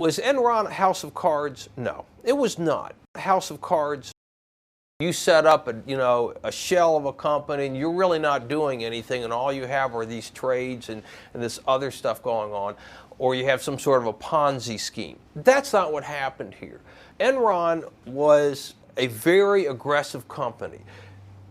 Was Enron a house of cards? No, it was not. A house of cards, you set up a shell of a company and you're really not doing anything and all you have are these trades and this other stuff going on, or you have some sort of a Ponzi scheme. That's not what happened here. Enron was a very aggressive company.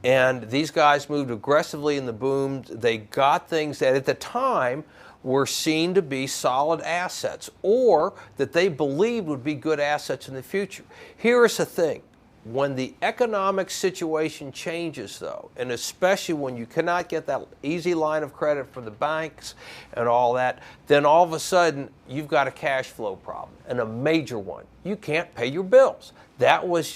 And these guys moved aggressively in the boom. They got things that at the time were seen to be solid assets or that they believed would be good assets in the future. Here's the thing. When the economic situation changes, though, and especially when you cannot get that easy line of credit from the banks and all that, then all of a sudden you've got a cash flow problem, and a major one. You can't pay your bills. That was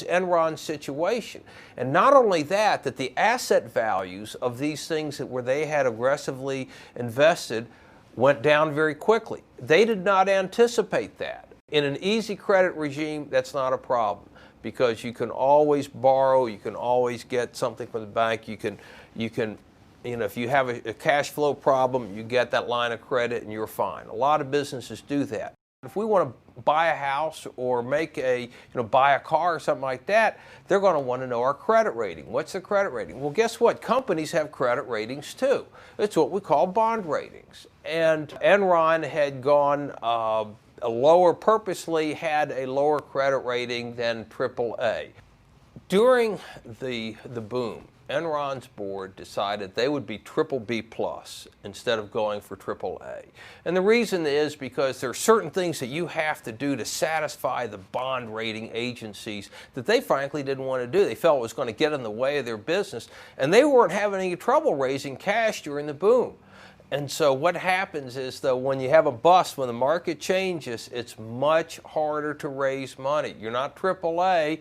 Enron's situation. And not only that the asset values of these things where they had aggressively invested went down very quickly. They did not anticipate that. In an easy credit regime, that's not a problem because you can always borrow, you can always get something from the bank, you can if you have a cash flow problem, you get that line of credit and you're fine. A lot of businesses do that. If we want to buy a house or buy a car or something like that, they're going to want to know our credit rating. What's the credit rating? Well, guess what? Companies have credit ratings too. It's what we call bond ratings. And Enron had gone purposely had a lower credit rating than AAA. During the boom, Enron's board decided they would be BBB+ instead of going for AAA. And the reason is because there are certain things that you have to do to satisfy the bond rating agencies that they frankly didn't want to do. They felt it was going to get in the way of their business, and they weren't having any trouble raising cash during the boom. And so what happens is, though, when you have a bust, when the market changes, it's much harder to raise money. You're not AAA.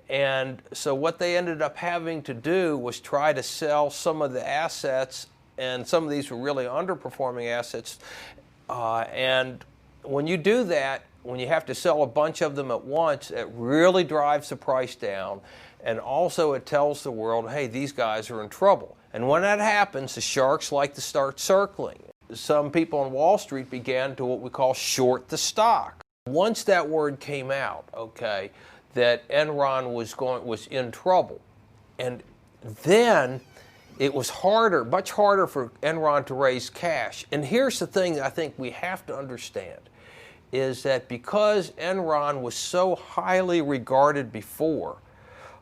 And so what they ended up having to do was try to sell some of the assets, and some of these were really underperforming assets. And when you do that, when you have to sell a bunch of them at once, it really drives the price down. And also it tells the world, hey, these guys are in trouble. And when that happens, the sharks like to start circling. Some people on Wall Street began to what we call short the stock. Once that word came out, okay, that Enron was in trouble, and then it was much harder for Enron to raise cash. And here's the thing that I think we have to understand, is that because Enron was so highly regarded before,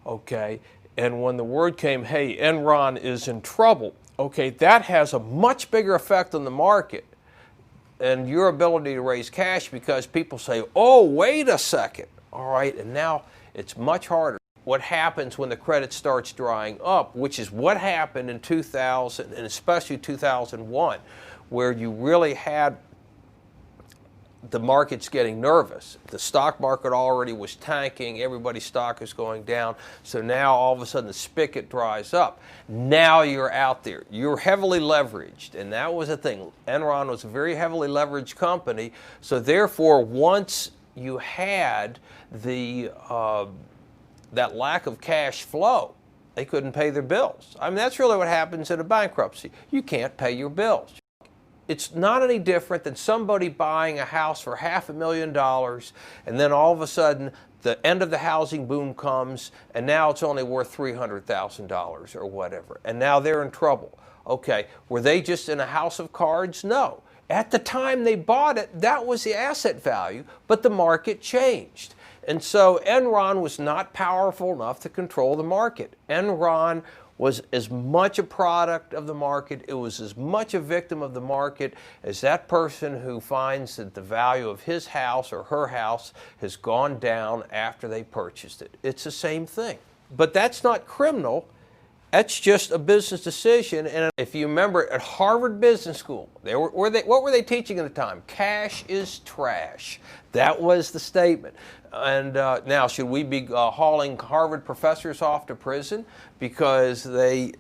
okay, and when the word came, hey, Enron is in trouble, okay, that has a much bigger effect on the market and your ability to raise cash, because people say, oh, wait a second. All right, and now it's much harder. What happens when the credit starts drying up, which is what happened in 2000 and especially 2001, where you really had the markets getting nervous. The stock market already was tanking, everybody's stock is going down, so now all of a sudden the spigot dries up. Now you're out there. You're heavily leveraged, and that was the thing. Enron was a very heavily leveraged company, so therefore once you had that lack of cash flow, they couldn't pay their bills. I mean, that's really what happens in a bankruptcy. You can't pay your bills. It's not any different than somebody buying a house for $500,000 and then all of a sudden the end of the housing boom comes and now it's only worth $300,000 or whatever, and now they're in trouble. Okay, were they just in a house of cards? No. At the time they bought it, that was the asset value, but the market changed. And so Enron was not powerful enough to control the market. Enron was as much a product of the market, it was as much a victim of the market as that person who finds that the value of his house or her house has gone down after they purchased it. It's the same thing. But that's not criminal. That's just a business decision. And if you remember at Harvard Business School, what were they teaching at the time? Cash is trash. That was the statement. And now, should we be hauling Harvard professors off to prison because they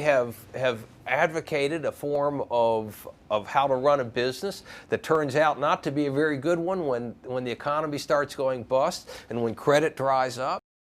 have advocated a form of how to run a business that turns out not to be a very good one when the economy starts going bust and when credit dries up?